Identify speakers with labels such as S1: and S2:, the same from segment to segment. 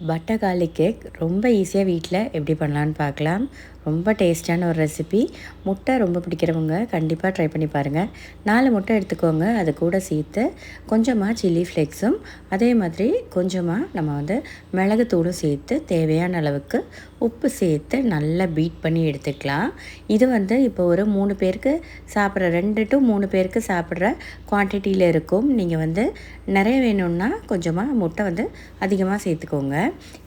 S1: Butter garlic cake ரொம்ப ஈஸியாக வீட்டில் எப்படி பண்ணலான்னு பார்க்கலாம். ரொம்ப டேஸ்டியான ஒரு ரெசிபி. முட்டை ரொம்ப பிடிக்கிறவங்க கண்டிப்பாக ட்ரை பண்ணி பாருங்கள். 4 முட்டை எடுத்துக்கோங்க. அது கூட சேர்த்து கொஞ்சமாக சில்லி ஃப்ளேக்ஸும் அதே மாதிரி கொஞ்சமாக நம்ம மிளகுத்தூளும் சேர்த்து தேவையான அளவுக்கு உப்பு சேர்த்து நல்லா பீட் பண்ணி எடுத்துக்கலாம். இது இப்போ ஒரு 3 பேருக்கு சாப்பிட்ற 2 to 3 பேருக்கு சாப்பிட்ற குவான்டிட்டியில் இருக்கும். நீங்கள் நிறைய வேணும்னா கொஞ்சமாக முட்டை அதிகமாக சேர்த்துக்கோங்க.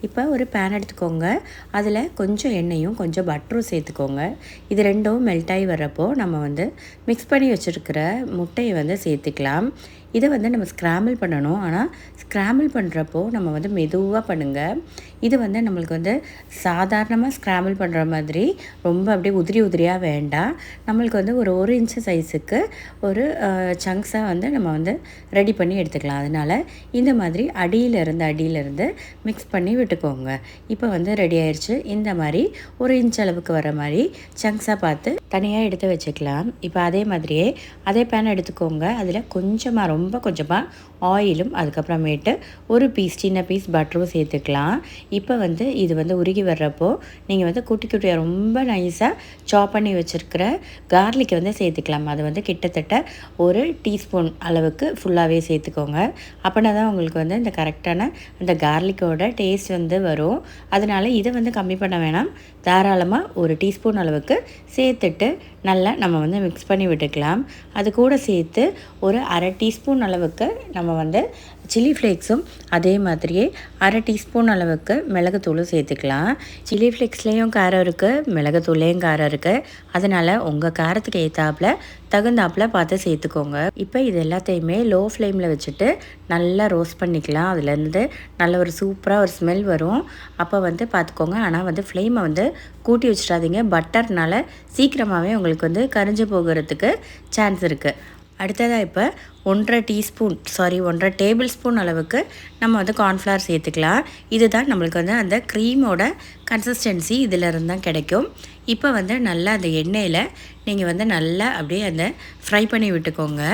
S1: இப்போ ஒரு பேன் எடுத்துக்கோங்க. அதில் கொஞ்சம் எண்ணெயும் கொஞ்சம் பட்டரும் சேர்த்துக்கோங்க. இது ரெண்டும் மெல்ட் ஆகி வர்றப்போ நம்ம மிக்ஸ் பண்ணி வச்சுருக்கிற முட்டையை சேர்த்துக்கலாம். இதை நம்ம ஸ்க்ராம்பிள் பண்ணணும். ஆனால் ஸ்க்ராம்பிள் பண்ணுறப்போ நம்ம மெதுவாக பண்ணுங்கள். இது நம்மளுக்கு சாதாரணமாக ஸ்க்ராம்பிள் பண்ணுற மாதிரி ரொம்ப அப்படியே உதிரியாக வேண்டாம். நம்மளுக்கு ஒரு இன்ச்சு சைஸுக்கு ஒரு சங்க்ஸாக நம்ம ரெடி பண்ணி எடுத்துக்கலாம். அதனால் இந்த மாதிரி அடியிலிருந்து மிக்ஸ் பண்ணி விட்டுக்கோங்க. இப்போ ரெடி ஆயிடுச்சு. இந்த மாதிரி 1 இன்ச் அளவுக்கு வர மாதிரி சங்க்ஸாக பார்த்து தனியாக எடுத்து வச்சுக்கலாம். இப்போ அதே மாதிரியே அதே பேன் எடுத்துக்கோங்க. அதில் ரொம்ப கொஞ்சமாக ஆயிலும் அதுக்கப்புறமேட்டு ஒரு சின்ன பீஸ் பட்டரும் சேர்த்துக்கலாம். இப்போ இது உருகி வர்றப்போ நீங்கள் குட்டியாக ரொம்ப நைஸாக சாப் பண்ணி வச்சுருக்கிற கார்லிக்கை சேர்த்துக்கலாம். அது கிட்டத்தட்ட 1 டீஸ்பூன் அளவுக்கு ஃபுல்லாகவே சேர்த்துக்கோங்க. அப்படின்னா தான் உங்களுக்கு இந்த கரெக்டான அந்த கார்லிக்கோட டேஸ்ட் வரும். அதனால் இதை கம்மி பண்ண வேணாம். தாராளமாக 1 டீஸ்பூன் அளவுக்கு சேர்த்துட்டு நல்லா நம்ம மிக்ஸ் பண்ணி விட்டுக்கலாம். அது கூட சேர்த்து ஒரு அரை டீஸ்பூன் அளவுக்கு நம்ம சில்லி ஃப்ளேக்ஸும் அதே மாதிரியே அரை டீஸ்பூன் அளவுக்கு மிளகுத்தூளும் சேர்த்துக்கலாம். சில்லி ஃப்ளேக்ஸ்லேயும் காரம் இருக்குது, மிளகுத்தூள்லேயும் காரம் இருக்குது. அதனால் உங்கள் காரத்துக்கு தகுந்தாப்பில் பார்த்து சேர்த்துக்கோங்க. இப்போ இது எல்லாத்தையுமே லோ ஃப்ளேமில் வச்சுட்டு நல்லா ரோஸ்ட் பண்ணிக்கலாம். அதுலேருந்து நல்ல ஒரு சூப்பராக ஒரு ஸ்மெல் வரும். அப்போ பார்த்துக்கோங்க. ஆனால் ஃப்ளேமை கூட்டி வச்சிடாதீங்க. பட்டர்னால சீக்கிரமாகவே உங்களுக்கு கரிஞ்சு போகிறதுக்கு சான்ஸ் இருக்குது. அடுத்ததாக இப்போ 1.5 டேபிள் ஸ்பூன் அளவுக்கு நம்ம கார்ன்ஃப்ளவர் சேர்த்துக்கலாம். இதுதான் நம்மளுக்கு அந்த க்ரீமோட கன்சிஸ்டன்சி இதிலிருந்து தான் கிடைக்கும். இப்போ நல்லா அந்த எண்ணெயில் நீங்கள் நல்லா அப்படியே ஃப்ரை பண்ணி விட்டுக்கோங்க.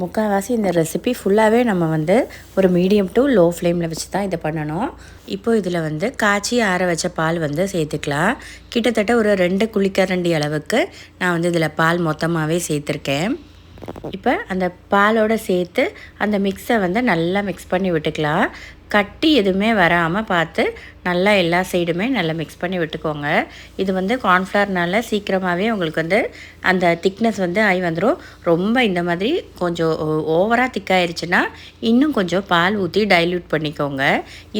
S1: முக்கால்வாசி இந்த ரெசிபி ஃபுல்லாகவே நம்ம ஒரு மீடியம் டு லோ ஃப்ளேமில் வச்சு தான் இதை பண்ணணும். இப்போது இதில் காய்ச்சி ஆற வச்ச பால் சேர்த்துக்கலாம். கிட்டத்தட்ட ஒரு 2 குழிக்கரண்டி அளவுக்கு நான் இதில் பால் மொத்தமாகவே சேர்த்துருக்கேன். இப்போ அந்த பாலோடு சேர்த்து அந்த மிக்ஸை நல்லா மிக்ஸ் பண்ணி விட்டுக்கலாம். கட்டி எதுவுமே வராமல் பார்த்து நல்லா எல்லா சைடுமே நல்லா மிக்ஸ் பண்ணி விட்டுக்கோங்க. இது கார்ன்ஃப்ளவர்னால சீக்கிரமாகவே உங்களுக்கு அந்த திக்னஸ் ஆகி வந்துடும். ரொம்ப இந்த மாதிரி கொஞ்சம் ஓவராக திக்காயிருச்சுன்னா இன்னும் கொஞ்சம் பால் ஊற்றி டைல்யூட் பண்ணிக்கோங்க.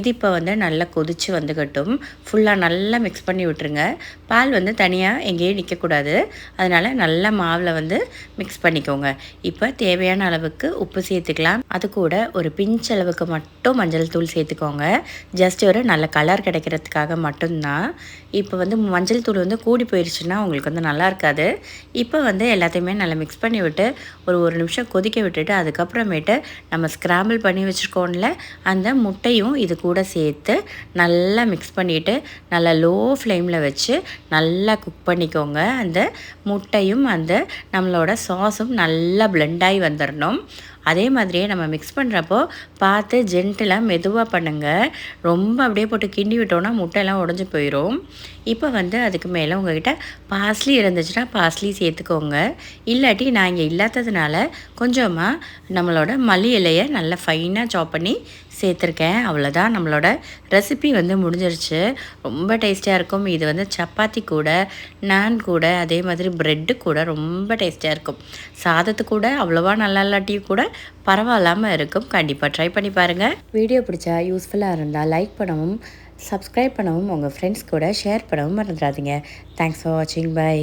S1: இது இப்போ நல்லா கொதித்து வந்துக்கட்டும். ஃபுல்லாக நல்லா மிக்ஸ் பண்ணி விட்டுருங்க. பால் தனியாக எங்கேயும் நிற்கக்கூடாது. அதனால் நல்லா மாவில் மிக்ஸ் பண்ணிக்கோங்க. இப்போ தேவையான அளவுக்கு உப்பு சேர்த்துக்கலாம். அது கூட ஒரு பிஞ்ச் அளவுக்கு மட்டும் மஞ்சள் தூள் சேர்த்துக்கோங்க. ஜஸ்ட் ஒரு நல்ல கலர் கிடைக்கிறதுக்காக மட்டும்தான். இப்போ மஞ்சள் தூள் கூடி போயிடுச்சுன்னா உங்களுக்கு நல்லா இருக்காது. இப்போ எல்லாத்தையுமே நல்லா மிக்ஸ் பண்ணி விட்டு ஒரு நிமிஷம் கொதிக்க விட்டுட்டு அதுக்கப்புறமேட்டு நம்ம ஸ்க்ராம்பிள் பண்ணி வச்சுருக்கோம்ல அந்த முட்டையும் இது கூட சேர்த்து நல்லா மிக்ஸ் பண்ணிவிட்டு நல்லா லோ ஃப்ளேமில் வச்சு நல்லா குக் பண்ணிக்கோங்க. அந்த முட்டையும் அந்த நம்மளோட சாஸும் நல்லா பிளெண்டாகி வந்துடணும். அதே மாதிரியே நம்ம மிக்ஸ் பண்ணுறப்போ பார்த்து ஜென்டிலாக மெதுவாக பண்ணுங்கள். ரொம்ப அப்படியே போட்டு கிண்டி விட்டோன்னா முட்டையெல்லாம் உடஞ்சி போயிடும். இப்போ அதுக்கு மேலே உங்கள்கிட்ட பார்ஸ்லி இருந்துச்சுன்னா பார்ஸ்லி சேர்த்துக்கோங்க. இல்லாட்டி நான் இங்கே இல்லாததுனால கொஞ்சமாக நம்மளோட மல்லி இலையை நல்லா ஃபைனாக சாப் பண்ணி சேர்த்துருக்கேன். அவ்வளோதான், நம்மளோட ரெசிபி முடிஞ்சிருச்சு. ரொம்ப டேஸ்டியாக இருக்கும். இது சப்பாத்தி கூட, நான் கூட, அதே மாதிரி ப்ரெட்டு கூட ரொம்ப டேஸ்டியாக இருக்கும். சாதத்து கூட அவ்வளோவா நல்லா இல்லாட்டியும் கூட பரவாயில்லாமல் இருக்கும். கண்டிப்பாக ட்ரை பண்ணி பாருங்கள். வீடியோ பிடிச்சா யூஸ்ஃபுல்லாக இருந்தால் லைக் பண்ணவும், சப்ஸ்கிரைப் பண்ணவும், உங்கள் ஃப்ரெண்ட்ஸ் கூட ஷேர் பண்ணவும் மறந்துடாதீங்க. தேங்க்ஸ் ஃபார் வாட்சிங். பை.